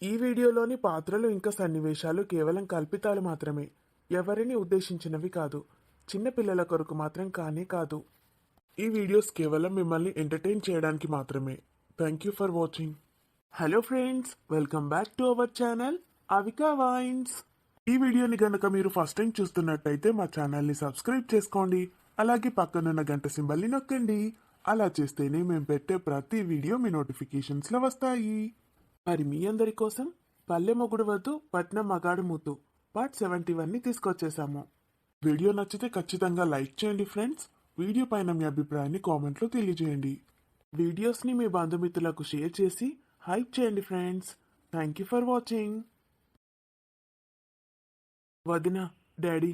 ఈ వీడియోలోని పాత్రలు ఇంకా సన్నివేశాలు కేవలం కల్పితాలు మాత్రమే, ఎవరిని ఉద్దేశించినవి కాదు. చిన్న పిల్లల కొరకు మాత్రం కానే కాదు. ఈ వీడియోస్ కేవలం మిమ్మల్ని ఎంటర్టైన్ చేయడానికి మాత్రమే. Thank you for watching. Hello friends, welcome back to our channel Avika wines. ఈ వీడియోని గనక మీరు ఫస్ట్ టైం చూస్తున్నట్టయితే మా ఛానల్ని సబ్స్క్రైబ్ చేసుకోండి. అలాగే పక్కనున్న గంట సింబల్ని నొక్కండి. అలా చేస్తేనే మేము పెట్టే ప్రతి వీడియో మీ నోటిఫికేషన్స్లో వస్తాయి. మరి మీ అందరి కోసం పల్లె మొగుడు వద్దు పట్నం మగాడు ముద్దు పార్ట్ 71ని తీసుకొచ్చేసాము. వీడియో నచ్చితే ఖచ్చితంగా లైక్ చేయండి ఫ్రెండ్స్. వీడియో పైన మీ అభిప్రాయాన్ని కామెంట్లో తెలియజేయండి. వీడియోస్ని మీ బంధుమిత్రులకు షేర్ చేసి హైప్ చేయండి friends. Thank you for watching. వదిన, డాడీ.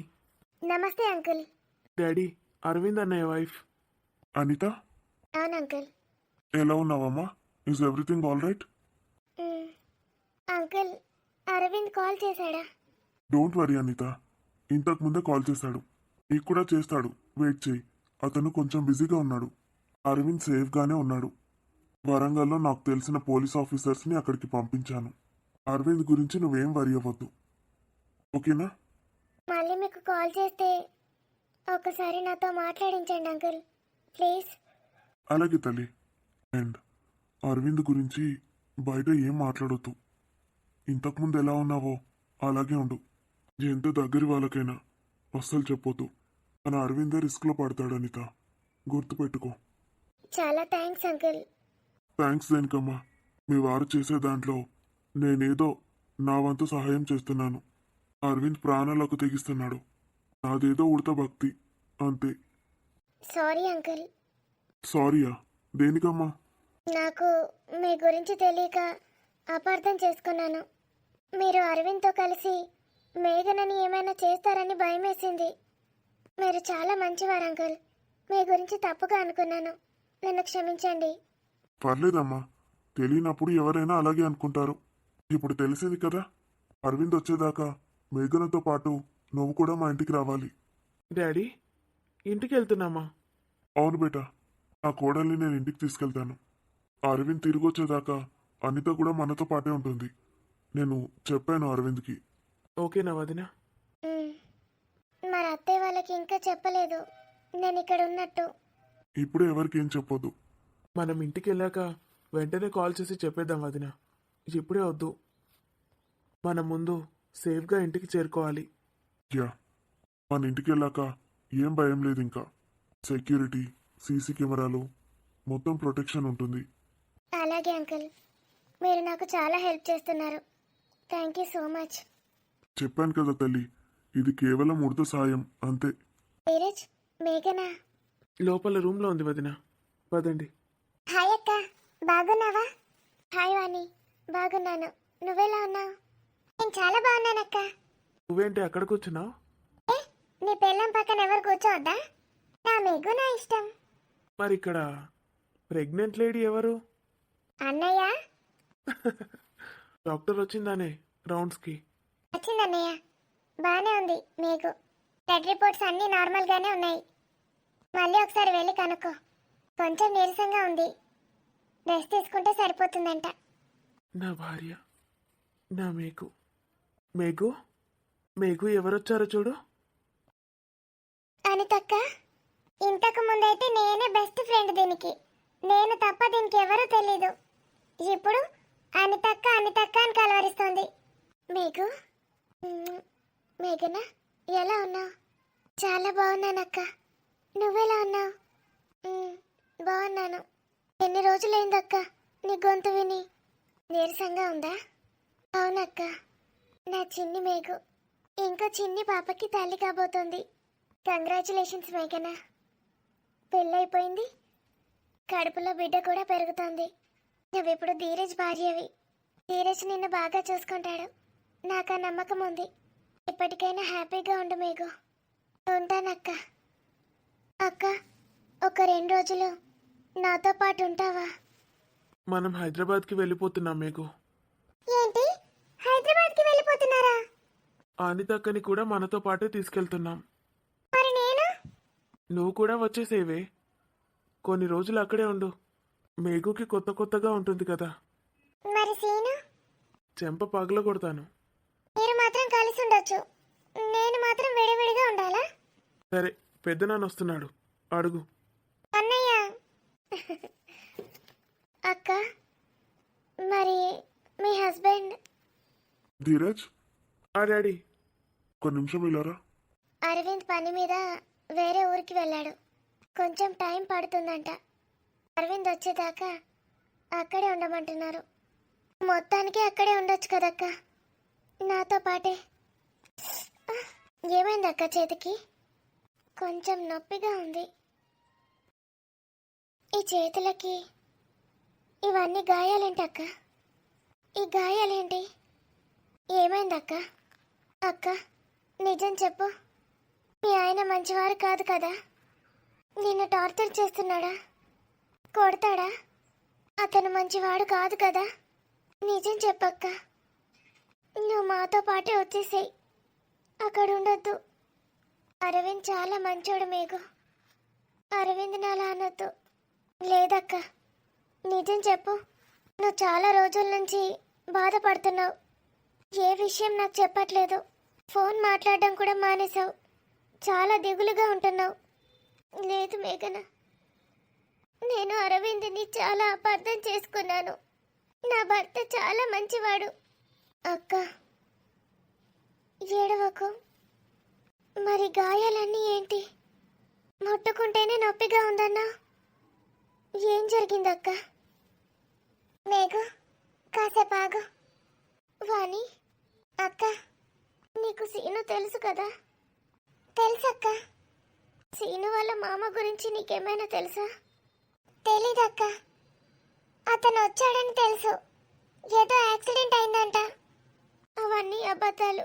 నమస్తే అంకుల్. డాడీ, అరవింద్ అన్నయ్య వైఫ్. అనిత. అవును అంకుల్. ఎలా ఉన్నావమ్మా? Is everything all right? Uncle, Aravind call చేశాడా? డోంట్ వరీ అనిత, ఇంతకు ముందే కాల్ చేశాడు. నీకు కూడా చేస్తాడు, వెయిట్ చేయి. అతను కొంచెం బిజీగా ఉన్నాడు. అరవింద్ సేఫ్గానే ఉన్నాడు. వరంగల్లో నాకు తెలిసిన పోలీస్ ఆఫీసర్స్ని అక్కడికి పంపించాను. అరవింద్ గురించి నువ్వేం వరీ అవ్వద్దు, ఓకేనా? మళ్ళీ మీకు కాల్ చేస్తే ఒకసారి నాతో మాట్లాడించండి అంకుల్, ప్లీజ్. అలాగే తల్లి. అండ్ అరవింద్ గురించి బయట ఏం మాట్లాడొద్దు. ఇంతకుముందు ఎలా ఉన్నావో అలాగే ఉండు. ఎంత దగ్గరి వాళ్ళకైనా అస్సలు చెప్పొద్దు. మన అరవిందే రిస్క్లో పడతాడు అనిత, గుర్తుపెట్టుకో. చాలా థ్యాంక్స్ అంకుల్. థ్యాంక్స్ దేనికమ్మా. మీ వారు చేసే దాంట్లో నేనేదో నా వంతు సహాయం చేస్తున్నాను. అరవింద్ ప్రాణాలకు తెగిస్తున్నాడు. నాదేదో ఉడత భక్తి, అంతే. Sorry uncle. సారీయా? దేనికమ్మా? నాకు మీ గురించి తెలియక అపార్థం చేసుకున్నాను. మీరు అరవింద్తో కలిసి మేఘనని ఏమైనా చేస్తారని భయం వేసింది. మీరు చాలా మంచివారు అంకుల్. మీ గురించి తప్పుగా అనుకున్నాను, నన్ను క్షమించండి. పర్లేదమ్మా, తెలియనప్పుడు ఎవరైనా అలాగే అనుకుంటారు. ఇప్పుడు తెలిసింది కదా. అరవింద్ వచ్చేదాకా మేఘనతో పాటు నువ్వు కూడా మా ఇంటికి రావాలి. డాడీ, ఇంటికి వెళ్తున్నామా? అవును బేటా, నా కోడల్ని నేను ఇంటికి తీసుకెళ్తాను. అరవింద్ తిరిగి వచ్చేదాకా అనిత కూడా మనతో పాటే ఉంటుంది. నేను చెప్పాను అరవింద్కి. ఓకేనా వదినా? మరి అత్తయ్య వాళ్ళకి ఇంకా చెప్పలేదు నేను ఇక్కడ ఉన్నట్టు. ఇప్పుడే ఎవరికి ఏం చెప్పొద్దు. మనం ఇంటికి వెళ్ళాక వెంటనే కాల్ చేసి చెప్పేద్దాం వదిన. ఇప్పుడే వద్దు. మనం ముందు సేఫ్గా ఇంటికి చేరుకోవాలి. యా, మన ఇంటికి వెళ్ళాక ఏం భయం లేదు. ఇంకా సెక్యూరిటీ, సీసీ కెమెరాలు, మొత్తం ప్రొటెక్షన్ ఉంటుంది. అలాగే అంకుల్, మీరు నాకు చాలా హెల్ప్ చేస్తున్నారు. Thank you so much. చెప్పాను కదా తల్లి, ఇది కేవలం ఉడత సాయం, అంతే. ధీరజ్, మేఘనా లోపల రూమ్లో ఉంది వదిన, పదండి. హాయ్ అక్క, బాగున్నావా? హాయ్ వాణి, బాగున్నాను. నువ్వెలా ఉన్నావు? నేను చాలా బాగున్నానక్క. నువ్వేంటి అక్కడ కూర్చున్నావు? ఏ, నీ పెళ్ళం పక్కన ఎవరు కూర్చోవద్దా? నా మేఘు నా ఇష్టం. మరి ఇక్కడ ప్రెగ్నెంట్ లేడీ ఎవరు? అన్నయ్య. డాక్టర్ వచ్చిందానే రౌండ్స్కి? వచ్చిందన్నయ్య, బాగానే ఉంది మేఘు. బ్లడ్ రిపోర్ట్స్ అన్నీ నార్మల్గానే ఉన్నాయి. మళ్ళీ ఒకసారి వెళ్ళి కనుక్కో. కొంచెం నీరసంగా ఉంది, రెస్ట్ తీసుకుంటే సరిపోతుందంట. నా భార్య, నా మేఘు. మేఘు, మేఘు ఎవరొచ్చారో చూడు. అనితక్క, ఇంతకు ముందైతే నేనే బెస్ట్ ఫ్రెండ్ దీనికి. నేను తప్ప దీనికి ఎవరూ తెలీదు. ఇప్పుడు అనితక్క అనితక్క అని కలవరిస్తోంది. మేఘు, మేఘనా ఎలా ఉన్నావు? చాలా బాగున్నానక్క. నువ్వెలా ఉన్నావు? బాగున్నాను. ఎన్ని రోజులైందక్క నీ గొంతు విని? నీరసంగా ఉందా? అవునక్క, నా చిన్ని మేఘు ఇంకో చిన్ని పాపకి తల్లి కాబోతోంది. కంగ్రాచులేషన్స్ మేఘనా. పెళ్ళైపోయింది, కడుపులో బిడ్డ కూడా పెరుగుతోంది. నువ్విప్పుడు ధీరజ్ భార్యవి. ధీరజ్ నిన్ను బాగా చూసుకుంటాడు, నాకు ఆ నమ్మకం ఉంది. ఇప్పటికైనా హ్యాపీగా ఉండు మేఘు. ఉంటానక్క. అక్క, ఒక 2 రోజులు నాతో పాటు ఉంటావా? మనం హైదరాబాద్కి వెళ్ళిపోతున్నాం మేఘు. ఏంటి, హైదరాబాద్కి వెళ్ళిపోతున్నారా? అనితక్కని కూడా మనతో పాటే తీసుకెళ్తున్నాం. మరి నేను? నువ్వు కూడా వచ్చేసేవే. కొన్ని రోజులు అక్కడే ఉండు. మేఘుకి కొత్తగా ఉంటుంది కదా. మరి సీను? చెంప పగల కొడతాను. మీరు మాత్రం కలిసి ఉండొచ్చు, నేను మాత్రం విడివిడిగా ఉండాలా? సరే, పెద్దనాన్న వస్తున్నాడు, అడుగు. అన్నయ్య. అక్క, మరి మీ హస్బెండ్? ధీరజ్, ఆ డాడీ. ఒక నిమిషం ఇలారా. అరవింద్ పని మీద వేరే ఊరికి వెళ్ళాడు, కొంచెం టైం పడుతుందంట. అరవింద్ వచ్చేదాకా అక్కడే ఉండమంటున్నారు. మొత్తానికి అక్కడే ఉండొచ్చు కదక్క నాతో పాటే. ఏమైందక్క చేతికి? కొంచెం నొప్పిగా ఉంది. ఈ చేతులకి ఇవన్నీ గాయాలేంటక్క? ఈ గాయాలేంటి? ఏమైందక్క? అక్క, నిజం చెప్పు, మీ ఆయన మంచివారు కాదు కదా? నిన్ను టార్చర్ చేస్తున్నాడా? కొడతాడా? అతను మంచివాడు కాదు కదా? నిజం చెప్పక్క. నువ్వు మాతో పాటే వచ్చేసేయి, అక్కడ ఉండొద్దు. అరవింద్ చాలా మంచోడు మేఘు, అరవింద్ నాలా అనొద్దు. లేదక్క, నిజం చెప్పు. నువ్వు చాలా రోజుల నుంచి బాధపడుతున్నావు, ఏ విషయం నాకు చెప్పట్లేదు. ఫోన్ మాట్లాడడం కూడా మానేశావు, చాలా దిగులుగా ఉంటున్నావు. లేదు మేఘన, నేను అరవింద్ని చాలా అపార్థం చేసుకున్నాను. నా భర్త చాలా మంచివాడు. అక్క, ఏడవకు. మరి గాయాలన్నీ ఏంటి? ముట్టుకుంటేనే నొప్పిగా ఉందన్నా, ఏం జరిగిందక్క? మేఘు, కాసేపు ఆగు. వాణి, అక్క, నీకు సీను తెలుసు కదా? తెలుసక్క. సీను వాళ్ళ మామ గురించి నీకేమైనా తెలుసా? తెలీదక్క. అతను వచ్చాడని తెలుసు, ఏదో యాక్సిడెంట్ అయిందంట. అవన్నీ అబద్ధాలు,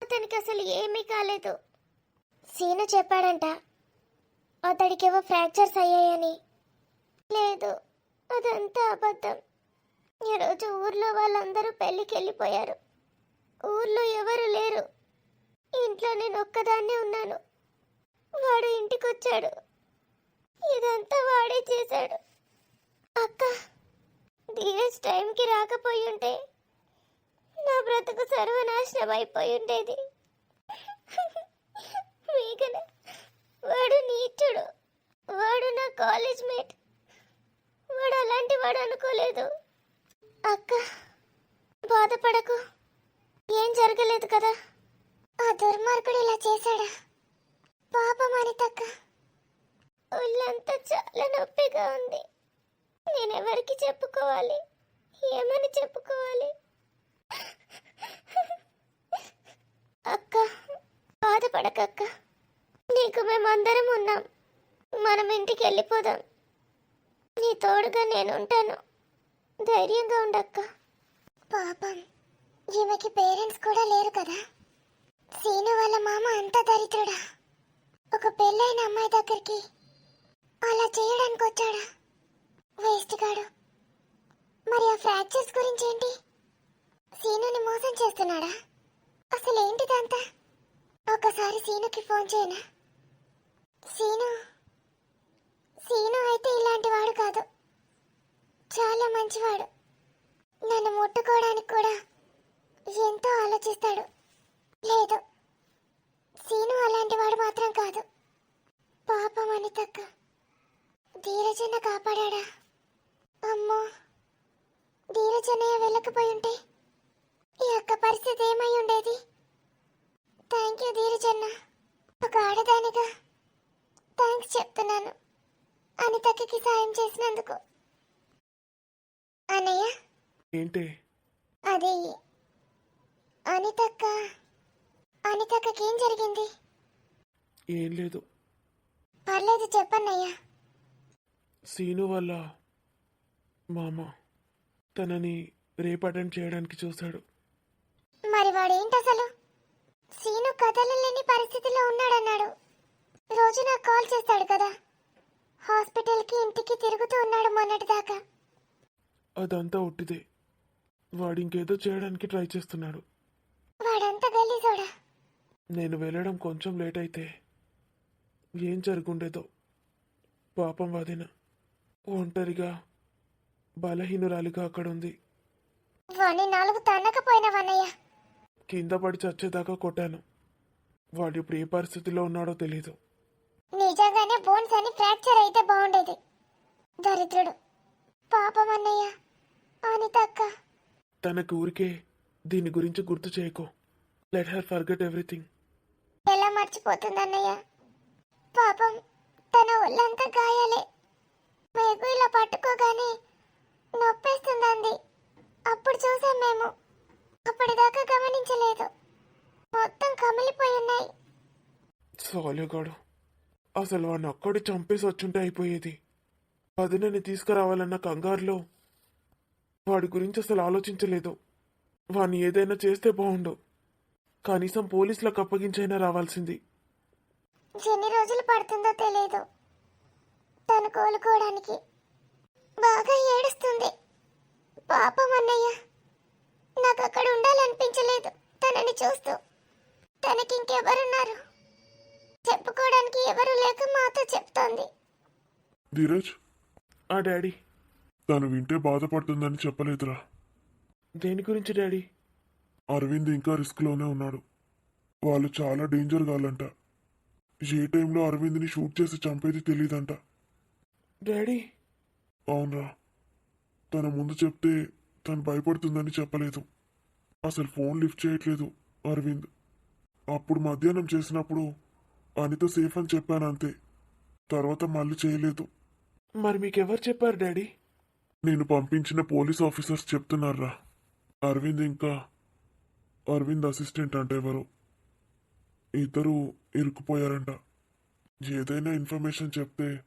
అతనికి అసలు ఏమీ కాలేదు. సీను చెప్పాడంట అతడికేవో ఫ్రాక్చర్స్ అయ్యాయని. లేదు, అదంతా అబద్ధం. ఈరోజు ఊర్లో వాళ్ళందరూ పెళ్ళికి వెళ్ళిపోయారు, ఊర్లో ఎవరు లేరు. ఇంట్లో నేను ఒక్కదాన్నే ఉన్నాను. వాడు ఇంటికి వచ్చాడు, ఇదంతా వాడే చేశాడు. అక్క, ధీరజ్ టైంకి రాకపోయి ఉంటే నా బ్రతుకు సర్వనాశనం అయిపోయి ఉండేది. మీకన వాడు నీచుడు, వాడు నా కాలేజ్ మేట్, వాడు అలాంటి వాడు అనుకోలేదు. అక్క, బాధపడకు, ఏం జరగలేదు కదా? ఆ దుర్మార్గుడు ఇలా చేశాడా? పాపం అనితక్క, ఒళ్ళంతా చాలా నొప్పిగా ఉంది. నేనెవరికి చెప్పుకోవాలి, ఏమని చెప్పుకోవాలి? అక్క, బాధపడకక్క, నీకు మేమందరం ఉన్నాం. మనం ఇంటికి వెళ్ళిపోదాం, నీ తోడుగా నేను ఉంటాను. ధైర్యంగా ఉండక్క. పాపం, ఈమెకి పేరెంట్స్ కూడా లేరు కదా? సీను వాళ్ళ మామ అంత దరిద్రుడా? ఒక పెళ్ళైన అమ్మాయి దగ్గరికి అలా చేయడానికి వచ్చాడా? వేస్ట్ గాడు. మరి ఆ ఫ్రాక్చర్స్ గురించి ఏంటి? సీనుని మోసం చేస్తున్నాడా? అసలు ఏంటిదంతా? ఒకసారి సీనుకి ఫోన్ చేయనా? సీను సీను అయితే ఇలాంటి వాడు కాదు, చాలా మంచివాడు. నన్ను ముట్టుకోవడానికి కూడా ఎంతో ఆలోచిస్తాడు. లేదు, సీను అలాంటి వాడు మాత్రం కాదు. పాపం అనితక్క, ధీరజన్న కాపాడా? అమ్మో, ధీరజన్నయ్య వెళ్ళకపోయి ఉంటే ఈ అక్క పరిస్థితి ఏమై ఉండేది? థ్యాంక్ యూ ధీరజన్న, ఒక ఆడదానిగా థ్యాంక్స్ చెప్తున్నాను అనితక్కకి సాయం చేసినందుకు. అన్నయ్య, ఏంటే? అది అనితక్కకి ఏం జరిగింది? ఏం లేదు. పర్లేదు, చెప్పన్నయ్యా. సీను వాళ్ళ మామ తనని రేప్ అటెండ్ చేయడానికి చూశాడు. మరి వాడేంటి అసలు? సీను కదలలేని పరిస్థితిలో ఉన్నాడన్నాడు. రోజు నాకు కాల్ చేస్తాడు కదా, హాస్పిటల్కి ఇంటికి తిరుగుతూ ఉన్నాడు మొన్నటిదాకా. అదంతా ఒట్టిదే, వాడు ఇంకేదో చేయడానికి ట్రై చేస్తున్నాడు. వాడంతా గలీజోడా? నేను వెళ్ళడం కొంచెం లేట్ అయితే ఏం జరుగుండేదో. పాపం వదిన ఒంటరిగా బలహీనురాలిగా అక్కడుంది. వాణ్ణి నాలుగు తన్నకపోయినవన్నయ్య. కింద పడి చచ్చేదాకా కొట్టాను. వాడు ఇప్పుడు ఏ పరిస్థితిలో ఉన్నాడో తెలీదు. నిజంగానే బోన్స్ అని ఫ్రాక్చర్ అయితే బాగుండేది. దరిద్రుడు. పాపం అన్నయ్య. అనిత అక్క. తనకి ఊరికే దీని గురించి గుర్తు చేయకు. Let her forget everything. ఎలా మర్చిపోతుందన్నయ్య? పాపం తన ఒళ్ళంతా గాయాలే. మేఘు ఇలా పట్టుకోగానే నొప్పేస్తుందంది. అప్పుడు చూసాం మేము. అప్పటిదాకా గమనించలేదు. మొత్తం కమిలిపోయి ఉన్నాయి. సాలేగాడు. అసలు వాడిని అక్కడి చంపేసి వచ్చుంటే అయిపోయేది. వదినని తీసుకురావాలన్న కంగారులో వాడి గురించి అసలు ఆలోచించలేదు. వాడిని ఏదైనా చేస్తే బాగుండు. కనీసం పోలీసులకు అప్పగించైనా రావాల్సింది. ఎన్ని రోజులు పడుతుందో తెలియదు తను కోలుకోవడానికి. బాగా ఏడుస్తుంది. పాపం అన్నయ్య. నాకు అక్కడ ఉండాలనిపించలేదు తనని చూస్తూ. తనకి ఇంకెవరున్నారు? చెప్పుకోవడానికి ఎవరు లేక మాతో చెప్తోంది. ధీరజ్, ఆ డాడీ. తను వింటే బాధపడుతుందని చెప్పలేదురా. దేని గురించి డాడీ? అరవింద్ ఇంకా రిస్క్లోనే ఉన్నాడు. వాళ్ళు చాలా డేంజర్ గాలంట. ఏ టైంలో అరవింద్ని షూట్ చేసి చంపేది తెలియదంట. డాడీ. అవునరా. తన ముందు చెప్తే తను భయపడుతుందని చెప్పలేదు. అసలు ఫోన్ లిఫ్ట్ చేయట్లేదు అరవింద్. అప్పుడు మధ్యాహ్నం చేసినప్పుడు అనిత సేఫ్ అని చెప్పాను అంతే. తర్వాత మళ్ళీ చేయలేదు. మరి మీకెవరు చెప్పారు డాడీ? నేను పంపించిన పోలీస్ ఆఫీసర్స్ చెప్తున్నారా. అరవింద్ అసిస్టెంట్ అంటే ఎవరు ఇద్దరు ఇరుక్కుపోయారంట. ఏదైనా ఇన్ఫర్మేషన్ చెప్తే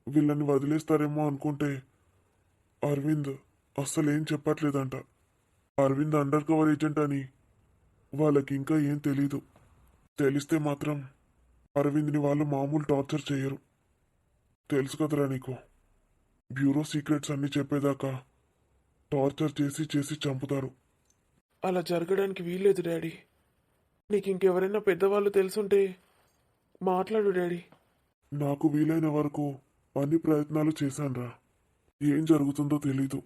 వీళ్ళని వదిలేస్తారేమో అనుకుంటే అరవింద్ అస్సలేం చెప్పట్లేదంట. అరవింద్ అండర్ కవర్ ఏజెంట్ అని వాళ్ళకి ఇంకా ఏం తెలీదు. తెలిస్తే మాత్రం అరవింద్ని వాళ్ళు మామూలు టార్చర్ చేయరు. తెలుసు కదరా నీకు. బ్యూరో సీక్రెట్స్ అన్నీ చెప్పేదాకా టార్చర్ చేసి చేసి చంపుతారు. అలా జరగడానికి వీల్లేదు డాడీ. నీకు ఇంకెవరైనా పెద్దవాళ్ళు తెలుసుంటే మాట్లాడు డాడీ. నాకు వీలైన వరకు అన్ని ప్రయత్నాలు చేశాన్రా. ఏం జరుగుతుందో తెలీదు.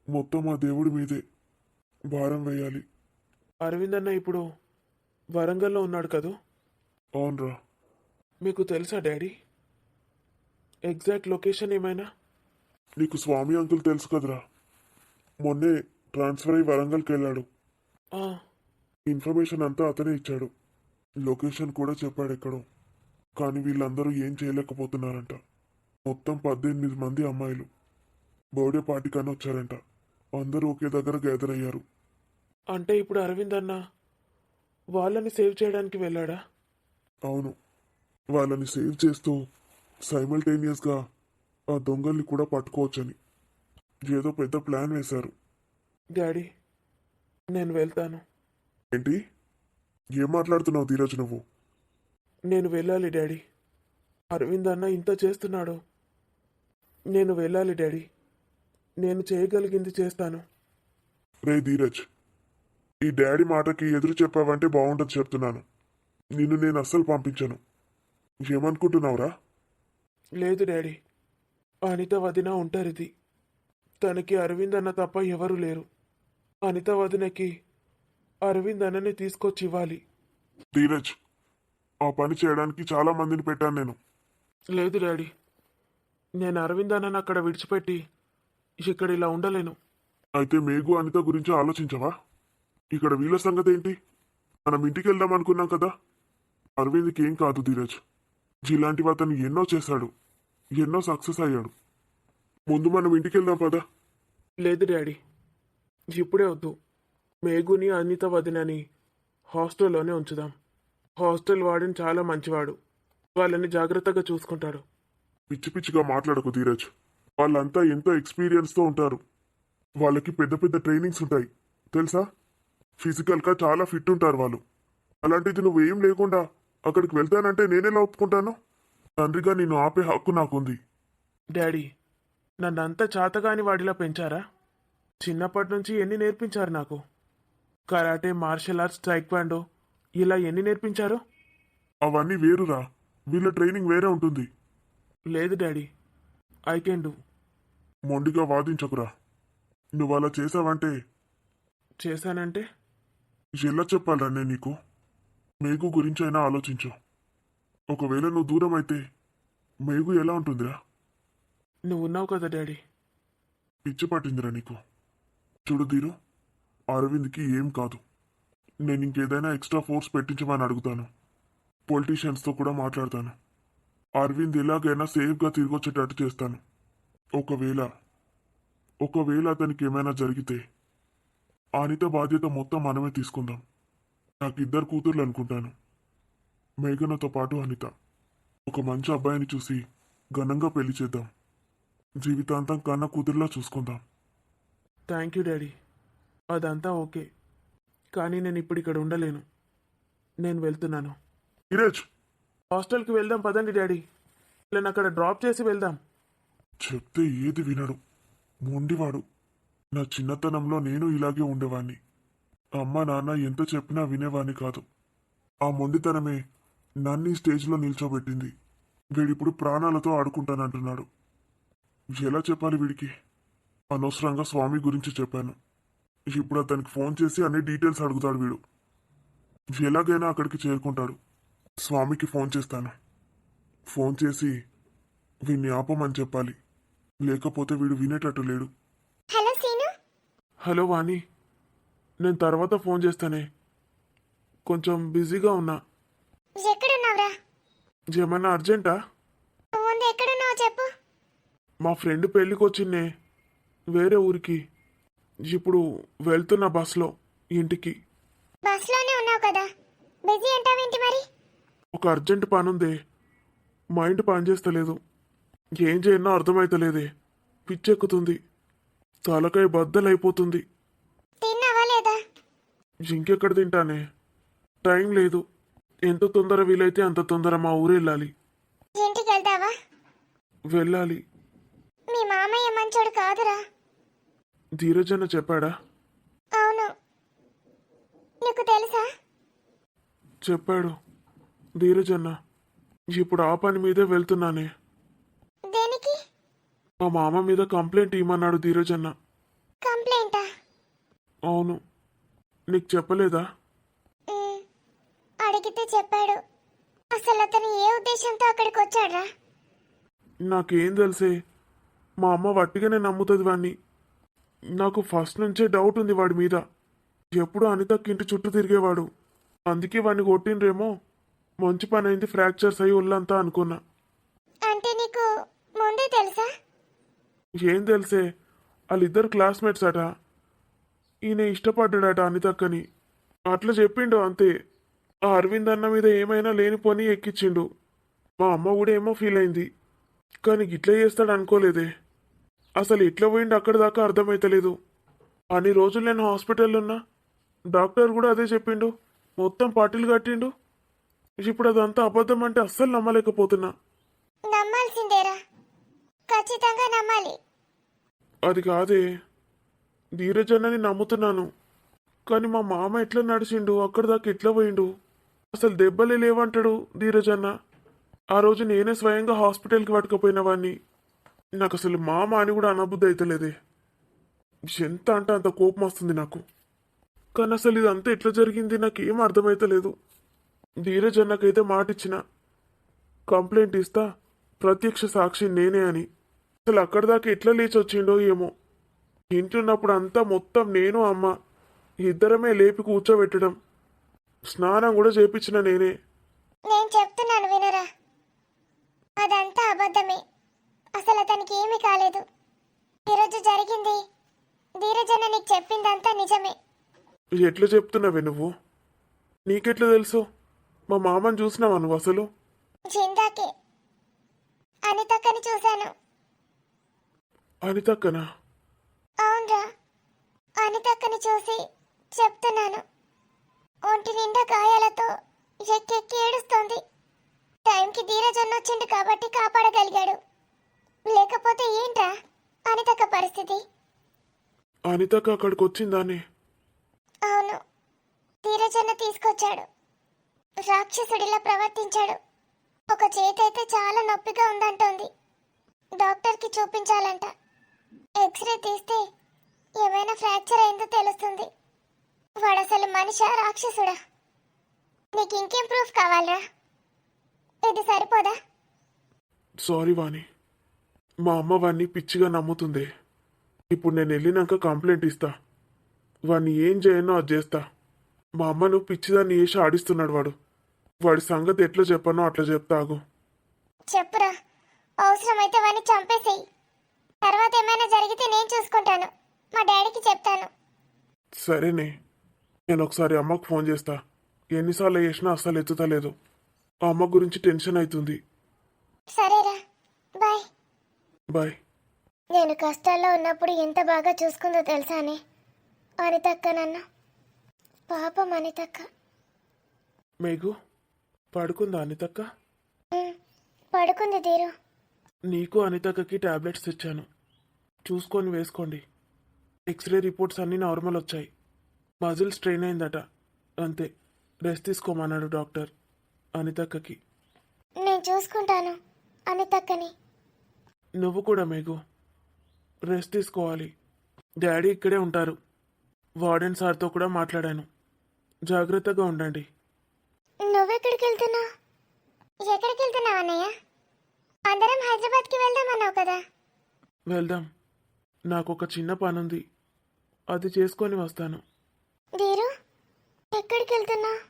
మొత్తం ఆ దేవుడి మీదే భారం వేయాలి. అరవింద్ అన్న ఇప్పుడు వరంగల్లో ఉన్నాడు కదూ? అవునరా. మీకు తెలుసా డాడీ ఎగ్జాక్ట్ లొకేషన్ ఏమైనా? నీకు స్వామి అంకుల్ తెలుసు కదరా. మొన్నే ట్రాన్స్ఫర్ అయ్యి వరంగల్కి వెళ్ళాడు. ఆ, ఇన్ఫర్మేషన్ అంతా అతనే ఇచ్చాడు. లొకేషన్ కూడా చెప్పాడు ఎక్కడో. కానీ వీళ్ళందరూ ఏం చేయలేకపోతున్నారంట. మొత్తం 18 మంది అమ్మాయిలు బర్త్డే పార్టీకని వచ్చారంట. అందరూ ఒకే దగ్గర గ్యాదర్ అయ్యారు. అంటే ఇప్పుడు అరవింద్ అన్న వాళ్ళని సేవ్ చేయడానికి వెళ్ళాడా? అవును. వాళ్ళని సేవ్ చేస్తూ సైమల్టేనియస్గా ఆ దొంగల్ని కూడా పట్టుకోవచ్చని ఏదో పెద్ద ప్లాన్ వేశారు. డాడీ నేను వెళ్తాను. ఏంటి? ఏం మాట్లాడుతున్నావు ధీరజ్ నువ్వు? నేను వెళ్ళాలి డాడీ. అరవింద్ అన్న ఇంత చేస్తున్నాడు. నేను వెళ్ళాలి డాడీ. నేను చేయగలిగింది చేస్తాను. రే ధీరజ్, ఈ డాడీ మాటకి ఎదురు చెప్పావంటే బాగుంటుంది చెప్తున్నాను. నిన్ను నేను అస్సలు పంపించను. ఏమనుకుంటున్నావురా? లేదు డాడీ. అనిత వదిన ఒంటరిది. తనకి అరవింద్ అన్న తప్ప ఎవరూ లేరు. అనిత వదినకి అరవింద్ అన్నని తీసుకొచ్చి ఇవ్వాలి. ధీరజ్, ఆ పని చేయడానికి చాలా మందిని పెట్టాను నేను. లేదు డాడీ. నేను అరవింద్ అన్నని అక్కడ విడిచిపెట్టి ఇక్కడ ఇలా ఉండలేను. అయితే మేఘు అనిత గురించి ఆలోచించవా? ఇక్కడ వీళ్ళ సంగతి ఏంటి? మనం ఇంటికి వెళ్దాం అనుకున్నాం కదా. అరవింద్కి ఏం కాదు ధీరజ్. ఇలాంటివి అతను ఎన్నో చేశాడు, ఎన్నో సక్సెస్ అయ్యాడు. ముందు మనం ఇంటికి వెళ్దాం పదా. లేదు డాడీ, ఇప్పుడే వద్దు. మేఘుని అనిత వదినని హాస్టల్లోనే ఉంచుదాం. హాస్టల్ వాడిని చాలా మంచివాడు. వాళ్ళని జాగ్రత్తగా చూసుకుంటాడు. పిచ్చి పిచ్చిగా మాట్లాడకు ధీరజ్. వాళ్ళంతా ఎంతో ఎక్స్పీరియన్స్తో ఉంటారు. వాళ్ళకి పెద్ద పెద్ద ట్రైనింగ్స్ ఉంటాయి తెలుసా. ఫిజికల్గా చాలా ఫిట్ ఉంటారు వాళ్ళు. అలాంటిది నువ్వేం లేకుండా అక్కడికి వెళ్తానంటే నేనెలా ఒప్పుకుంటాను? తండ్రిగా నిన్ను ఆపే హక్కు నాకుంది. డాడీ నన్నంతా చాతగాని వాడిలా పెంచారా? చిన్నప్పటి నుంచి ఎన్ని నేర్పించారు నాకు? కరాటే, మార్షల్ ఆర్ట్స్, టైక్వాండో ఇలా ఎన్ని నేర్పించారు? అవన్నీ వేరురా. వీళ్ళ ట్రైనింగ్ వేరే ఉంటుంది. లేదు డాడీ, ఐ కెన్ డూ. మొండిగా వాదించకురా. నువ్వు అలా చేసావంటే చేశానంటే ఎలా చెప్పాలరా నేను నీకు? మేఘు గురించి అయినా ఆలోచించు. ఒకవేళ నువ్వు దూరం అయితే మేఘు ఎలా ఉంటుందిరా? నువ్వు ఉన్నావు కదా డాడీ. పిచ్చి పట్టిందిరా నీకు. చూడు ధీరు, అరవింద్కి ఏం కాదు. నేను ఇంకేదైనా ఎక్స్ట్రా ఫోర్స్ పెట్టించమని అడుగుతాను. పొలిటీషియన్స్తో కూడా మాట్లాడతాను. అరవింద్ ఎలాగైనా సేఫ్గా తిరిగొచ్చేటట్టు చేస్తాను. ఒకవేళ అతనికి ఏమైనా జరిగితే అనిత బాధ్యత మొత్తం మనమే తీసుకుందాం. నాకు 2 కూతుర్లు అనుకుంటాను, మేఘనతో పాటు అనిత. ఒక మంచి అబ్బాయిని చూసి ఘనంగా పెళ్లి చేద్దాం. జీవితాంతం కన్న కూతుర్లా చూసుకుందాం. Thank you daddy. అదంతా ఓకే, కానీ నేను ఇప్పుడు ఇక్కడ ఉండలేను. నేను వెళ్తున్నాను. నీరజ్, హాస్టల్కి వెళ్దాం పదండి డాడీ. నేను అక్కడ డ్రాప్ చేసి వెళ్దాం. చెప్తే ఏది వినడు, మొండివాడు. నా చిన్నతనంలో నేను ఇలాగే ఉండేవాణ్ణి. అమ్మ నాన్న ఎంత చెప్పినా వినేవాణ్ణి కాదు. ఆ మొండితనమే నన్ను ఈ స్టేజ్లో నిల్చోబెట్టింది. వీడిప్పుడు ప్రాణాలతో ఆడుకుంటానంటున్నాడు. ఎలా చెప్పాలి వీడికి? అనవసరంగా స్వామి గురించి చెప్పాను. ఇప్పుడు అతనికి ఫోన్ చేసి అన్ని డీటెయిల్స్ అడుగుతాడు వీడు. ఎలాగైనా అక్కడికి చేరుకుంటాడు. స్వామికి ఫోన్ చేస్తాను. ఫోన్ చేసి వీడిని ఆపమని చెప్పాలి. లేకపోతే వీడు వినేటట్టు లేడు. Hello scene. హలో వాణి, నేను తర్వాత ఫోన్ చేస్తానే. కొంచెం బిజీగా ఉన్నా. ఎక్కడున్నావురా? ఏమన్నా అర్జెంటా? నువ్వు ముందు ఎక్కడున్నావు చెప్పు. మా ఫ్రెండ్ పెళ్ళికి వచ్చిందే వేరే ఊరికి. ఇప్పుడు వెళ్తున్నా బస్లో ఇంటికి. బస్లోనే ఉన్నావు కదా, బిజీ అంటావేంటి మరి? ఒక అర్జెంట్ పనుందే, మైండ్ పనిచేస్తలేదు. ఏం చేయనో అర్థమైతలేదే. పిచ్చెక్కుతుంది, తలకాయ బద్దలైపోతుంది. తిన్నావా లేదా? ఇంకెక్కడ తింటానే, టైం లేదు. ఎంత తొందర వీలైతే అంత తొందర మా ఊరు వెళ్ళాలి. ఇంటికి వెళ్తావా? వెళ్ళాలి. మీ మామయ్య మంచోడు కాదురా. ధీరజన్న చెప్పాడా? అవును, నీకు తెలుసా? చెప్పాడు ధీరజన్న. ఇప్పుడు ఆ పని మీదే వెళ్తున్నానే. దేనికి? మా మామ మీద కంప్లైంట్ ఇవ్వమన్నాడు ధీరజన్న. కంప్లైంటా? అవును, నీకు చెప్పలేదా? ఉమ్, అడిగితే చెప్పాడు. అసలు అతను ఏ ఉద్దేశంతో అక్కడికి వచ్చాడ్రా? నాకేం తెలిసే, మా అమ్మ వట్టిగానే నమ్ముతుంది వాణ్ణి. నాకు ఫస్ట్ నుంచే డౌట్ ఉంది వాడి మీద. ఎప్పుడు అనితకి ఇంటి చుట్టూ తిరిగేవాడు. అందుకే వాడిని కొట్టిండ్రేమో. మంచి పని అయింది, ఫ్రాక్చర్స్ అయ్యి ఒళ్ళంతా అనుకున్నా. అంటే నీకు ముందే తెలుసా? ఏం తెలిసే, వాళ్ళిద్దరు క్లాస్మేట్స్ అట. ఈయన ఇష్టపడ్డాడట అనితక్కని. అట్లా చెప్పిండు అంతే. ఆ అరవింద్ అన్న మీద ఏమైనా లేనిపోని ఎక్కించిండు. మా అమ్మ కూడా ఏమో ఫీల్ అయింది, కానీ ఇట్లా చేస్తాడు అనుకోలేదే. అసలు ఎట్లా పోయిండు అక్కడి దాకా అర్థమైతలేదు. అన్ని రోజులు నేను హాస్పిటల్లో ఉన్నా, డాక్టర్ కూడా అదే చెప్పిండు. మొత్తం పార్టీలు కట్టిండు. ఇప్పుడు అదంతా అబద్ధం అంటే అస్సలు నమ్మలేకపోతున్నా. నమ్మాల్సిందేరా, ఖచ్చితంగా నమ్మాలి. అది కాదే, ధీరజన్నని నమ్ముతున్నాను. కానీ మా మామ ఎట్లా నడిచిండు, అక్కడి దాకా ఎట్లా పోయిండు? అసలు దెబ్బలే లేవంటాడు ధీరజన్న. ఆ రోజు నేనే స్వయంగా హాస్పిటల్కి పట్టుకుపోయిన వాడిని. నాకు అసలు మామ అని కూడా అనబుద్ధి అవుతలేదే. ఎంత అంటే అంత కోపం వస్తుంది నాకు. కానీ అసలు ఇదంతా ఎట్లా జరిగింది నాకేం అర్థమైతలేదు. ధీరజన్నకైతే మాట ఇచ్చిన, కంప్లైంట్ ఇస్తా, ప్రత్యక్ష సాక్షి నేనే అని. అసలు అక్కడి దాకా ఎట్లా లేచి వచ్చిండో ఏమో. ఇంట్లున్నప్పుడు అంతా మొత్తం నేను అమ్మ ఇద్దరమే లేపి కూర్చోబెట్టడం, స్నానం కూడా చేపించిన నేనే. నేను చెప్తున్నాను వినరా, అదంతా అబద్ధమే. అసలు అతనికి ఏమీ కాలేదు. ఈరోజు జరిగింది ధీరజన్న నీకు చెప్పిందంతా నిజమే. ఎట్లా చెప్తున్నావే నువ్వు? నీకెట్లా తెలుసు? మా మామని చూసినావా నువ్వు అసలు? జిందాకే అనితక్కని చూశాను. అనితక్కనా? అవునరా, అనితక్కని చూసి చెప్తున్నాను. ఒంటి నిండా గాయాలతో ఎక్కెక్కి ఏడుస్తోంది. టైంకి ధీరజన్న వచ్చిండు కాబట్టి కాపాడగలిగాడు. లేకపోతే ఏంట్రా అనితక్క పరిస్థితి? అనితక్క అక్కడికి వచ్చిందానే? అవును, ధీరజన్న తీసుకొచ్చాడు. రాక్షసుడిలా ప్రవర్తించాడు. ఒక చేతైతే చాలా నొప్పిగా ఉందంటోంది. డాక్టర్కి చూపించాలంట. ఎక్స్రే తీస్తే ఏమైనా ఫ్రాక్చర్ అయిందో తెలుస్తుంది. వాడు అసలు మనిషా రాక్షసుడా? నీకు ఇంకేం ప్రూఫ్ కావాలరా? ఇది సరిపోదా? సారీ వాణి, మా అమ్మ వాణ్ణి పిచ్చిగా నమ్ముతుంది. ఇప్పుడు నేను వెళ్ళినాక కంప్లైంట్ ఇస్తా. వాణ్ణి ఏం చేయనో అది చేస్తా. మా అమ్మను పిచ్చిదాన్ని వేసి ఆడిస్తున్నాడు వాడు. వాడి సంగతి ఎట్లా చెప్పానో అట్లా చెప్తాగు. చెప్పురా, అవసరమైతే వాడిని చంపేసేయి. తర్వాత ఏమైనా జరిగితే నేను చూసుకుంటాను, మా డాడీకి చెప్తాను. సరేనే, నేను ఒకసారి అమ్మకు ఫోన్ చేస్తా. ఎన్నిసార్లు చేసినా అస్సలు ఎత్తుతలేదు. ఆ అమ్మ గురించి టెన్షన్ అవుతుంది. సరేరా, బాయ్. బాయ్. నేను కష్టాల్లో ఉన్నప్పుడు ఎంత బాగా చూసుకుందో తెలుసానే అనితక్క నన్ను. పాపం అనితక్క. మేఘు పడుకుందా అనితక్క? పడుకుంది తీరు. నీకు అనితక్కకి టాబ్లెట్స్ తెచ్చాను, చూసుకొని వేసుకోండి. ఎక్స్రే రిపోర్ట్స్ అన్నీ నార్మల్ వచ్చాయి. మజిల్ స్ట్రెయిన్ అయిందట, అంతే. రెస్ట్ తీసుకోమన్నాడు డాక్టర్ అనితక్కకి. నేను చూసుకుంటాను అనితక్కని. నువ్వు కూడా మేఘు రెస్ట్ తీసుకోవాలి. డాడీ ఇక్కడే ఉంటారు. వార్డెన్ సార్తో కూడా మాట్లాడాను. జాగ్రత్తగా ఉండండి. నువ్వెక్కడికి వెళ్తున్నావు? ఎక్కడికి వెళ్తున్నావు అన్నయ్య? అందరం హైదరాబాద్కి వెళ్దామన్నావు కదా. వెళ్దాం. నాకు ఒక చిన్న పనుంది, అది చేసుకొని వస్తాను. వీరు, ఎక్కడికి వెళ్తున్నావు?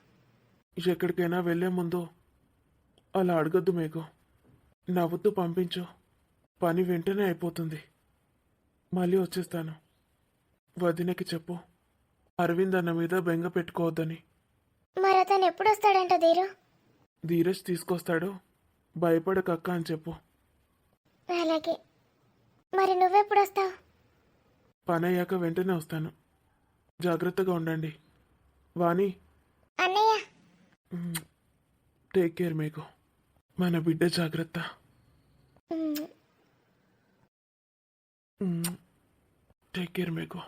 ఎక్కడికైనా వెళ్లే ముందు అలా అడగద్దు మేఘు. నవ్వుతూ పంపించు, పని వెంటనే అయిపోతుంది. మళ్ళీ వచ్చేస్తాను. వదినకి చెప్పు అరవింద్ అన్న మీద బెంగ పెట్టుకోవద్దని. మరి అతను ఎప్పుడు వస్తాడంట ధీరు? ధీరజ్ తీసుకొస్తాడు, భయపడకక్క అని చెప్పు. అలాగే. మరి నువ్వెప్పుడు వస్తావు? పని అయ్యాక వెంటనే వస్తాను. జాగ్రత్తగా ఉండండి. వాణి, అన్నయ్య. Take care Meghu. మన బిడ్డ జాగ్రత్త. Take care Meghu.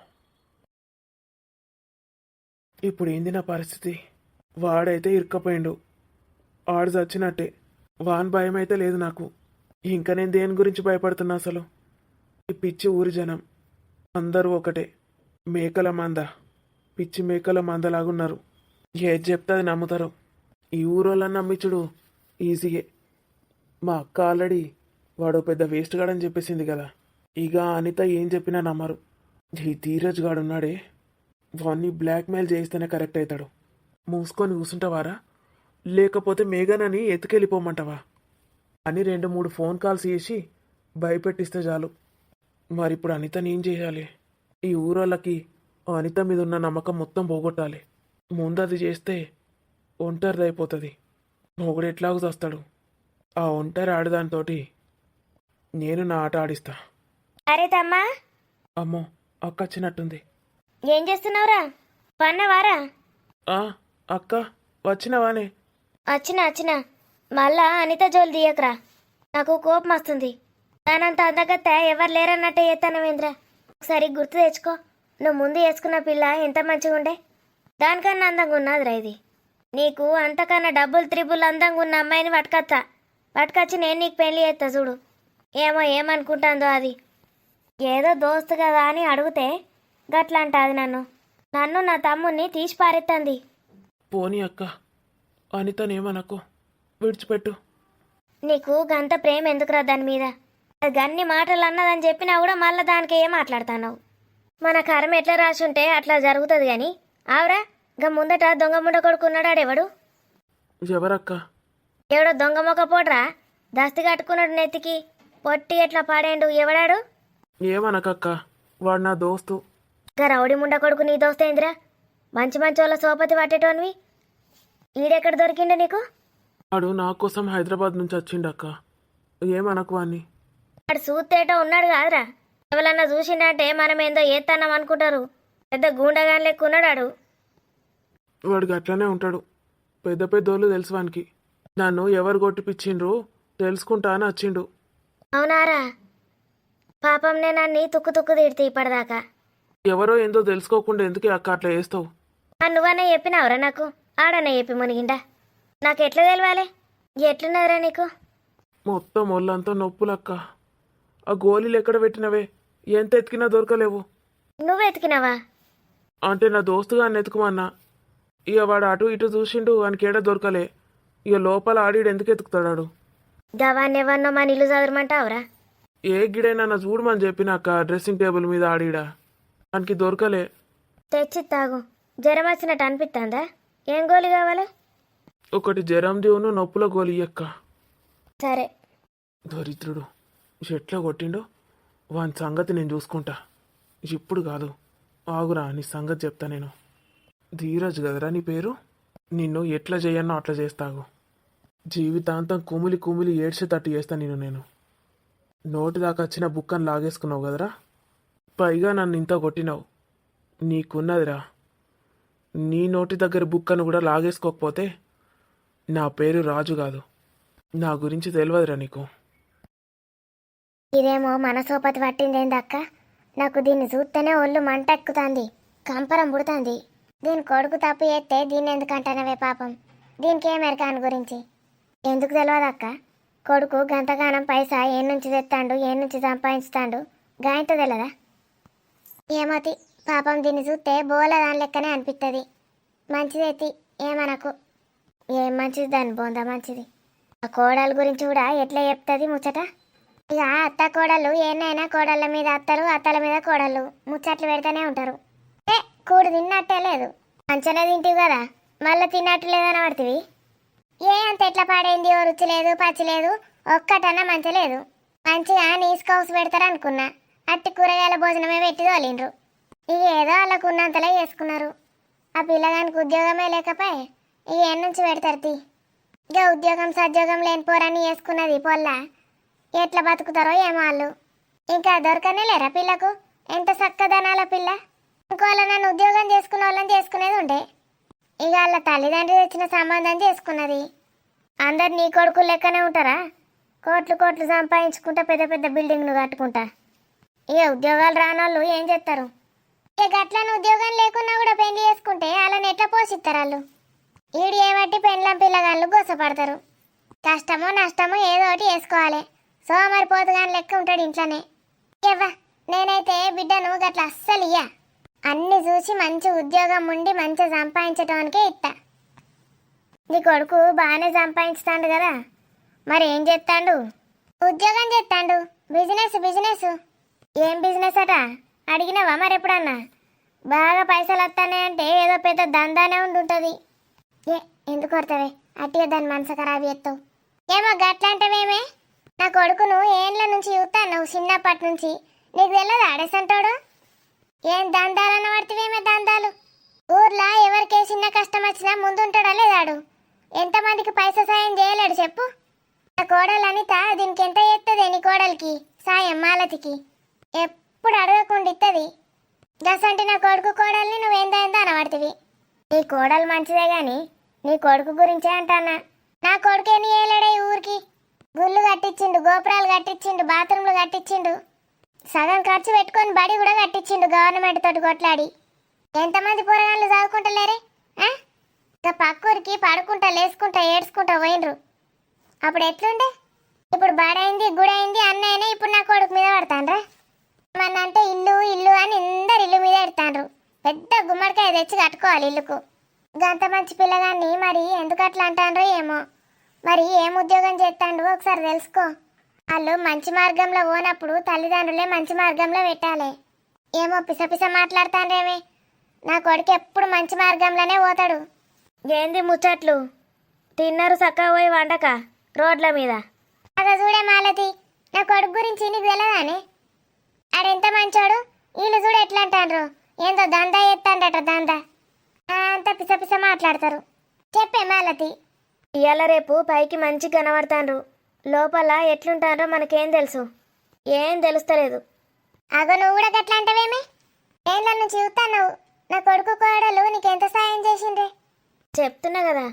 ఇప్పుడు ఏంది నా పరిస్థితి? వాడైతే ఇరుక్కపోయిండు, ఆడు చచ్చినట్టే. వాన్ భయం అయితే లేదు నాకు. ఇంకా నేను దేని గురించి భయపడుతున్నా అసలు? ఈ పిచ్చి ఊరి జనం అందరూ ఒకటే, మేకల మంద, పిచ్చి మేకల మందలాగున్నారు. ఏది చెప్తే అది నమ్ముతారు. ఈ ఊరోళ్ళని నమ్మించుడు ఈజీయే. మా అక్క ఆల్రెడీ వాడు పెద్ద వేస్ట్ గాడని చెప్పేసింది కదా. ఇక అనిత ఏం చెప్పినా నమ్మరు. ఈ ధీరజ్ గాడున్నాడే, వాణ్ణి బ్లాక్మెయిల్ చేయిస్తేనే కరెక్ట్ అవుతాడు. మూసుకొని కూర్చుంటావారా, లేకపోతే మేఘనని ఎత్తుకెళ్ళిపోమంటావా అని 2-3 ఫోన్ కాల్స్ చేసి భయపెట్టిస్తే చాలు. మరి ఇప్పుడు అనితని ఏం చేయాలి? ఈ ఊరోళ్ళకి అనిత మీద ఉన్న నమ్మకం మొత్తం పోగొట్టాలి. ముందు అది చేస్తే ఒంటరిది అయిపోతుంది. మొగుడు ఎట్లాగూ వస్తాడు. ఆ ఒంటరి ఆడదానితోటి నేను నా ఆట ఆడిస్తా. అరే తమ్మా. అమ్మో, అక్క వచ్చినట్టుంది. ఏం చేస్తున్నావురా? పన్నవారా? అక్క వచ్చినవానే? వచ్చినా. మళ్ళా అనిత జోలు తీయకరా, నాకు కోపం వస్తుంది. దానంత అందగత్త ఎవరు లేరన్నట్టే చేస్తానవేంద్ర. ఒకసారి గుర్తు తెచ్చుకో, నువ్వు ముందు వేసుకున్న పిల్ల ఎంత మంచిగా ఉండే. దానికన్నా అందంగా ఉన్నదిరా ఇది. నీకు అంతకన్నా డబ్బులు త్రిబుల్ అందంగా ఉన్న అమ్మాయిని పట్టుకొచ్చి నేను నీకు పెళ్లి చేస్తా చూడు. ఏమో ఏమనుకుంటాందో అది. ఏదో దోస్తు కదా అని అడిగితే గట్లా అంటాది నన్ను నా తమ్ముడిని తీసి పారెత్తంది. పోనీ అక్క, అనితనేమనకు, విడిచిపెట్టు. నీకు గంత ప్రేమ ఎందుకురా దాని మీద? అది గన్ని మాటలు అన్నదని చెప్పినా కూడా మళ్ళీ దానికి ఏం మాట్లాడుతున్నావు? మన కర్మ ఎట్లా రాసుంటే అట్లా జరుగుతుంది కానీ ఆవురా, గా ముందట దొంగ ముండ కొడుకున్నాడాడెవడు? ఎవరక్క? ఎవడో దొంగ మొక్క పోడ్రా, దస్తి కట్టుకున్నాడు నెత్తికి, పొట్టి ఎట్లా పాడేండు ఎవడాడు? ఏమనకక్క, వాడు నా దోస్తు. గా రౌడి ముండ కొడుకు నీ దోస్తేంద్రా? మంచి వాళ్ళ సోపతి పట్టేటోనివి. ఈడెక్కడ దొరికిండు నీకు? వాడు నా కోసం హైదరాబాద్ నుంచి వచ్చిండక్క. ఏమనకు అని. వాడు సూత్తేటో ఉన్నాడు కాదురా. ఎవరన్నా చూసిండంటే మనం ఏందో ఏత్తన్నాం అనుకుంటారు. పెద్ద గూండగాని లెక్క ఉన్నాడు. వాడికి అట్లనే ఉంటాడు. పెద్ద పెద్దోళ్ళు తెలుసు వానికి. నన్ను ఎవరు కొట్టిపిచ్చిండ్రు తెలుసుకుంటా అని వచ్చిండు. అవునారా? పాపం నేను అన్ని తుక్కు తిడితే ఇప్పటిదాకా. ఎవరో ఏందో తెలుసుకోకుండా ఎందుకే అక్క అట్లా చేస్తావు? నువ్వన్నా చెప్పినావురా నాకు? ఆడన్నా చెప్పి మునిగిండా? నాకు ఎట్లా తెలవాలి? ఎట్లున్నదిరా నీకు? మొత్తం ఒళ్ళంతా నొప్పులక్క. ఆ గోళీలు ఎక్కడ పెట్టినవే? ఎంత ఎతికినా దొరకలేవు. నువ్వు ఎతికినావా? అంటే నా దోస్తుగా ఎత్తుకుమన్నా. ఇక వాడు అటు ఇటు చూసిండు వానికి ఏడ దొరకలే. ఇక లోపల ఆడిడు ఎందుకు ఎత్తుకుతాడాడు. గవాన్ని ఎవరినో మన ఇల్లు చదవమంటావురా? ఏ గిడైనా నా చూడమని చెప్పినాక డ్రెస్సింగ్ టేబుల్ మీద ఆడిడా వానికి దొరకలే. తెచ్చి తాగు. జ్వరం వచ్చినట్టు అనిపిస్తుందా? ఏం గోలి కావాలి? ఒకటి జ్వరం దేవును నొప్పుల గోలి ఇయ్యక్క. సరే. దరిద్రుడు ఎట్లా కొట్టిండో వాని సంగతి నేను చూసుకుంటా. ఇప్పుడు కాదు, ఆగురా, నీ సంగతి చెప్తా నేను. ధీరజ్ కదరా నీ పేరు? నిన్ను ఎట్లా చేయన్నో అట్లా చేస్తాగు. జీవితాంతం కుమిలి కుమిలి ఏడ్చేటట్టు చేస్తా నేను. నోటి దాకా వచ్చిన బుక్కను లాగేసుకున్నావు కదరా, పైగా నన్ను ఇంత కొట్టినావు. నీకున్నదిరా. నీ నోటి దగ్గర బుక్కను కూడా లాగేసుకోకపోతే నా పేరు రాజు కాదు. నా గురించి తెలియదురా నీకు. ఇదేమో మనసోపతి పట్టిందేందక్క? నాకు దీన్ని చూస్తేనే ఒళ్ళు మంట ఎక్కుతుంది, కంపరం పుడుతుంది. దీని కొడుకు తప్పు చేస్తే దీన్ని ఎందుకంటానవే పాపం? దీనికి ఏమెరకాని గురించి ఎందుకు తెలియదక్క? కొడుకు గంతగానం పైసా ఏ నుంచి తెస్తాడు, ఏ నుంచి సంపాదిస్తాడు గాయంతో తెలియదా? ఏమోతి పాపం దీన్ని చూస్తే బోల దాని లెక్కనే అనిపిస్తుంది. మంచిదైతి ఏమనకు. ఏం మంచిది దాన్ని బోందా మంచిది. ఆ కోడల గురించి కూడా ఎట్లా చెప్తుంది ముచ్చట. ఇక అత్త కోడళ్ళు ఏనైనా కోడళ్ళ మీద అత్తలు, అత్తల మీద కోడళ్ళు ముచ్చట్లు పెడతానే ఉంటారు. కూడు తిన్నట్టే లేదు. మంచిగానే తింటివి కదా, మళ్ళీ తిన్నట్టు లేదని పడుతుంది. ఏ అంత ఎట్లా పాడైంది? ఓ రుచి లేదు, పచ్చి లేదు, ఒక్కటన్నా మంచి లేదు. మంచిగా నీస్ కౌస్ పెడతారు అనుకున్నా, అట్టి కూరగాయల భోజనమే పెట్టి తోలిండ్రు. ఇక ఏదో వాళ్ళకు ఉన్నంతలో చేసుకున్నారు. ఆ పిల్లగానికి ఉద్యోగమే లేకపోయి ఇక ఎన్ నుంచి పెడతారు తీ. ఇక ఉద్యోగం సద్యోగం లేని పోరాన్ని వేసుకున్నది పొల్లా. ఎట్లా బతుకుతారో ఏమో వాళ్ళు. ఇంకా దొరకనే లేరా పిల్లకు? ఎంత చక్కదనాల పిల్ల. ఇంకోళ్ళ నన్ను ఉద్యోగం చేసుకున్న వాళ్ళని చేసుకునేది ఉండే. ఇక వాళ్ళ తల్లిదండ్రులు తెచ్చిన సంబంధం చేసుకున్నది. అందరు నీ కొడుకులు లెక్కనే ఉంటారా? కోట్లు కోట్లు సంపాదించుకుంటా పెద్ద పెద్ద బిల్డింగ్లు కట్టుకుంటా. ఇక ఉద్యోగాలు రానోళ్ళు ఏం చేస్తారు? ఇక గట్లను ఉద్యోగం లేకున్నా కూడా పెళ్లి చేసుకుంటే వాళ్ళని ఎట్లా పోషిస్తారు వాళ్ళు? ఈడు ఏమట్టి పెండ్లం పిల్లగాళ్ళు గోసపడతారు. కష్టమో నష్టమో ఏదో ఒకటి వేసుకోవాలి. సోమరి పోతుగాని లెక్క ఉంటాడు ఇంట్లోనే. ఎవ్వా నేనైతే బిడ్డను గట్ల అస్సలు ఇయ్యా. అన్ని చూసి మంచి ఉద్యోగం ఉండి మంచిగా సంపాదించటానికే ఇస్తా. నీ కొడుకు బాగానే సంపాదించుతాడు కదా, మరి ఏం చేస్తాడు? ఉద్యోగం చేస్తాడు. బిజినెస్. ఏం బిజినెస్ అట అడిగినావా మరి ఎప్పుడన్నా? బాగా పైసలు వస్తానంటే ఏదో పెద్ద దందానే ఉండుంటుంది. ఎందుకు కొడతావే అట్టిగా దాని మనసు ఖరాబ్ చేస్తావు? ఏమో గట్లంటవేమే? నా కొడుకును ఏండ్ల నుంచి చూస్తాను చిన్నప్పటి నుంచి. నీకు తెలియదు ఆడేసంటాడు? ఏం దందాలన్న పడుతువేమే దందాలు? ఊర్లో ఎవరికే చిన్న కష్టం వచ్చినా ముందుంటాడా లేదాడు? ఎంతమందికి పైసా సాయం చేయలేడు చెప్పు? నా కోడలు అనిత దీనికి ఎంత చేస్తుంది? నీ కోడలికి సాయం మాలతికి ఎప్పుడు అడగకుండా ఇస్తుంది. గసంటి నా కొడుకు కోడల్ని నువ్వేందా అనబడుతుంది. నీ కోడలు మంచిదే గాని నీ కొడుకు గురించే అంటానా. నా కొడుకేని చేయలేడే ఊరికి? గుళ్ళు కట్టించిండు, గోపురాలు కట్టించిండు, బాత్రూమ్లు కట్టించిండు, సగం ఖర్చు పెట్టుకొని బడి కూడా కట్టించిండు గవర్నమెంట్ తోటి కొట్లాడి. ఎంతమంది పోరగాళ్ళు చదువుకుంటలేరే? ఇక పక్కూరికి పడుకుంటా లేసుకుంటా ఏడ్చుకుంటా పోయినరు. అప్పుడు ఎట్లుండే? ఇప్పుడు బడైంది గుడైంది అన్నయ్యనే ఇప్పుడు నా కొడుకు మీద పడతాండ్రా. మన అంటే ఇల్లు ఇల్లు అని అందరు ఇల్లు మీద ఎడతాండ్రు. పెద్ద గుమ్మడికాయ తెచ్చి కట్టుకోవాలి ఇల్లుకు. గంత మంచి పిల్లగాన్ని మరి ఎందుకు అట్లా అంటాండ్రో ఏమో. మరి ఏం ఉద్యోగం చేస్తాండు ఒకసారి తెలుసుకో. వాళ్ళు మంచి మార్గంలో పోనప్పుడు తల్లిదండ్రులే మంచి మార్గంలో పెట్టాలి. ఏమో పిసపిస మాట్లాడతాండ్రేమే. నా కొడుకు ఎప్పుడు మంచి మార్గంలోనే పోతాడు. ఏంది ముచ్చట్లు? తిన్నారు చక్కగా పోయి వండక రోడ్ల మీద. అగ చూడే మాలతి, నా కొడుకు గురించి నీకు తెలియదానే? ఆడెంత మంచోడు. వీళ్ళు చూడు ఎట్లా అంటాండ్రు, ఏందో దందా ఎత్తాండట దందా. అంత పిసపిస మాట్లాడతారు. చెప్పే మాలతి. ఇవాళ రేపు పైకి మంచి కనబడతాండ్రు, లోపల ఎట్లుంటారో మనకేం తెలుసు? ఏం తెలుస్తలేదు. అగో నువ్వు కూడా గట్లా అంటావేమే? ఏంళ్ళ నుంచి చూస్తాను. నా కొడుకు కోడలు నీకెంత సాయం చేసిండ్రే? చెప్తున్నా కదా,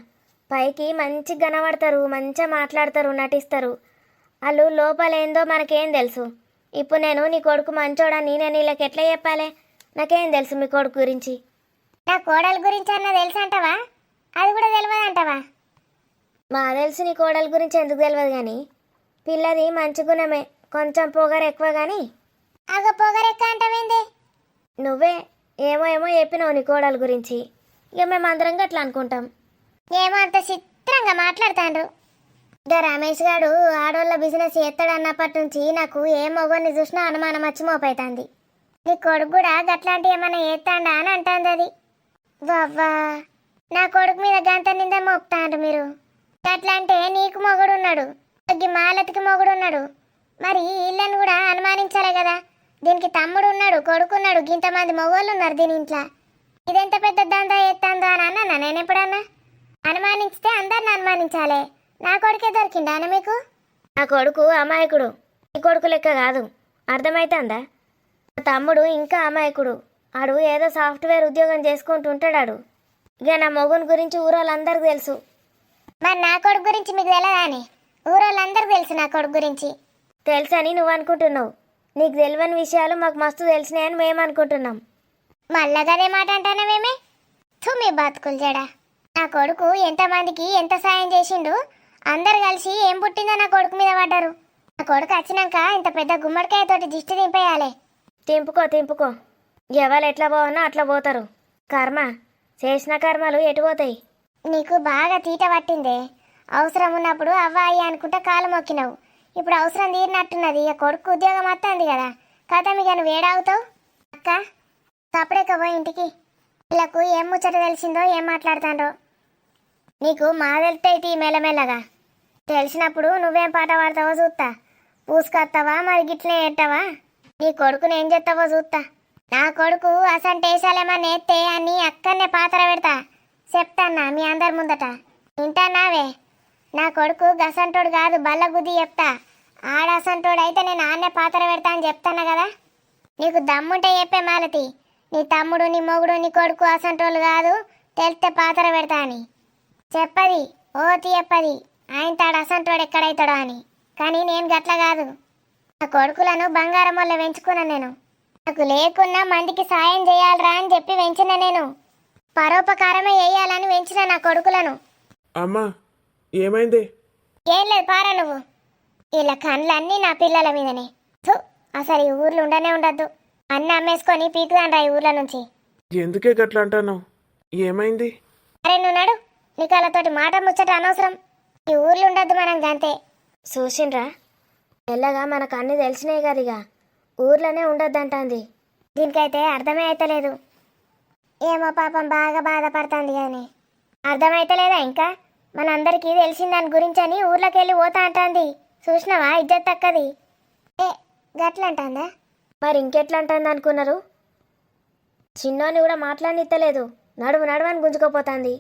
పైకి మంచి కనబడతారు, మంచిగా మాట్లాడతారు, నటిస్తారు. వాళ్ళు లోపలేందో మనకేం తెలుసు? ఇప్పుడు నేను నీ కొడుకు మంచోడని నేను వీళ్ళకి ఎట్లా చెప్పాలి? నాకేం తెలుసు మీ కొడుకు గురించి? నా కోడల గురించి అన్న తెలుసు అంటావా? అది కూడా తెలియదు అంటావా? మా తెలుసు నీ కోడల గురించి ఎందుకు తెలియదు కానీ పిల్లది మంచి గుణమే, కొంచెం పొగరు ఎక్కువ కానీ. అగ పొగరు ఎక్కువ అంటావేంది? నువ్వే ఏమో ఏమో చెప్పినావు నీ కోడల గురించి. ఇక మేము అందరం అట్లా అనుకుంటాం. ఏమో అంత చిత్రంగా మాట్లాడతాండ్రు. ఇక రమేష్ గారు ఆడోళ్ళ బిజినెస్ ఎత్తాడన్నప్పటి నుంచి నాకు ఏ మొగోని చూసినా అనుమానం వచ్చి మోపైతుంది. నీ కొడుకు కూడా గట్లాంటి ఏమన్నా ఎత్తాండా అని అంటుంది అది. వవ్వా, నా కొడుకు మీద గంత నింద మోపుతాండ్రు మీరు. అట్లా అంటే నీకు మొగుడు ఉన్నాడు, మాలతికి మొగుడు ఉన్నాడు, మరి ఇళ్ళని కూడా అనుమానించాలి కదా. దీనికి తమ్ముడు ఉన్నాడు, కొడుకున్నాడు, ఇంతమంది మొగోళ్ళు ఉన్నారు దీని ఇంట్లో. ఇదెంత పెద్ద దందా ఎత్తాందో అని అన్నా నేను ఎప్పుడన్నా? అనుమానించితే అందరిని అనుమానించాలి. నా కొడుకే దొరికిండా అన్న మీకు? నా కొడుకు అమాయకుడు, నీ కొడుకు లెక్క కాదు, అర్థమైతుందా? నా తమ్ముడు ఇంకా అమాయకుడు. ఆడు ఏదో సాఫ్ట్వేర్ ఉద్యోగం చేసుకుంటుంటాడు. ఇక నా మొగుని గురించి ఊరోళ్ళందరికీ తెలుసు. మరి నా కొడుకు గురించి మీకు తెలియదా అని? ఊరోళ్ళందరికీ తెలుసు నా కొడుకు గురించి. తెలుసని నువ్వు అనుకుంటున్నావు. నీకు తెలియని విషయాలు మాకు మస్తు తెలిసినాయని మేము అనుకుంటున్నాం. మళ్ళా గదే మాట అంటానవేమే? మీ బతుకులు జడా. నా కొడుకు ఎంతమందికి ఎంత సాయం చేసిండు, అందరు కలిసి ఏం పుట్టిందో నా కొడుకు మీద పడ్డారు. నా కొడుకు వచ్చినాక ఇంత పెద్ద గుమ్మడికాయ తోటి దిష్టి దింపేయాలి. తింపుకో. ఎవరు ఎట్లా పోవనో అట్లా పోతారు. కర్మ చేసిన కర్మలు ఎటు పోతాయి? నీకు బాగా తీట పట్టిందే. అవసరం ఉన్నప్పుడు అవ్వ అయ్య అనుకుంటా కాలు మొక్కినావు. ఇప్పుడు అవసరం తీరినట్టున్నది. ఇక కొడుకు ఉద్యోగం వస్తుంది కదా, కథ మీకు నువ్వు ఏడావుతావు? అక్క తప్పుడేక పోయి ఇంటికి. వీళ్ళకు ఏం ముచ్చట తెలిసిందో ఏం మాట్లాడుతాండ్రో. నీకు మా తెలుతాయి మెల్లమెల్లగా. తెలిసినప్పుడు నువ్వేం పాట పాడతావో చూస్తా. పూసుకొస్తావా మరి గిట్లే ఎట్టావా? నీ కొడుకుని ఏం చేస్తావో చూస్తా. నా కొడుకు అసంటేసాలేమన్నా ఎత్తే అని అక్కడనే పాత్ర పెడతా. చెప్తాన్నా మీ అందరి ముందట. వింటానావే? నా కొడుకు గసంటోడు కాదు, బల్ల గుద్ది చెప్తా. ఆడసంటోడు అయితే నేను ఆన్నే పాత్ర పెడతా అని చెప్తాను కదా. నీకు దమ్ముంటే చెప్పే మాలతి, నీ తమ్ముడు నీ మొగుడు నీ కొడుకు అసంటోళ్ళు కాదు, తెలిస్తే పాత్ర పెడతా అని చెప్పది. ఓతి చెప్పది ఆయన తాడు అసంటోడు ఎక్కడైతాడో అని. కానీ నేను గట్ల కాదు. నా కొడుకులను బంగారం వల్ల పెంచుకున్నా నేను. నాకు లేకున్నా మందికి సాయం చేయాలరా అని చెప్పి పెంచిన నేను. పరోపకారమే వేయాలని పెంచిన నా కొడుకులను. అమ్మా, ఏమైంది? ఏం లేదు, పారా నువ్వు. ఇలా కళ్ళన్నీ నా పిల్లల మీదనే. అసలు ఈ ఊర్లో ఉండనే ఉండద్దు. అన్నీ అమ్మేసుకొని పీకుదాండ్రా ఈ ఊర్ల నుంచి. ఎందుకే గట్లా అంటాను? ఏమైంది? అరే నువ్వు నడు, నీకు వాళ్ళతోటి మాట ముచ్చట అనవసరం. ఈ ఊర్లో ఉండద్దు మనం గంతే. చూసిండ్రా, మెల్లగా మనకు అన్నీ తెలిసినాయి కదా, ఇక ఊర్లోనే ఉండొద్దంటాంది. దీనికైతే అర్థమే అయితలేదు. ఏమో పాపం బాగా బాధపడుతుంది కానీ అర్థమైతలేదా ఇంకా? మనందరికీ తెలిసిన దాని గురించి అని ఊర్లోకి వెళ్ళి పోతా అంటుంది. చూసినావా ఇజ్జత్ తక్కది. ఏ గట్లంటుందా? మరి ఇంకెట్లా అంటుంది అనుకున్నారు? చిన్నోని కూడా మాట్లాడనిత్తలేదు, నడువు నడువని గుంజుకోపోతుంది.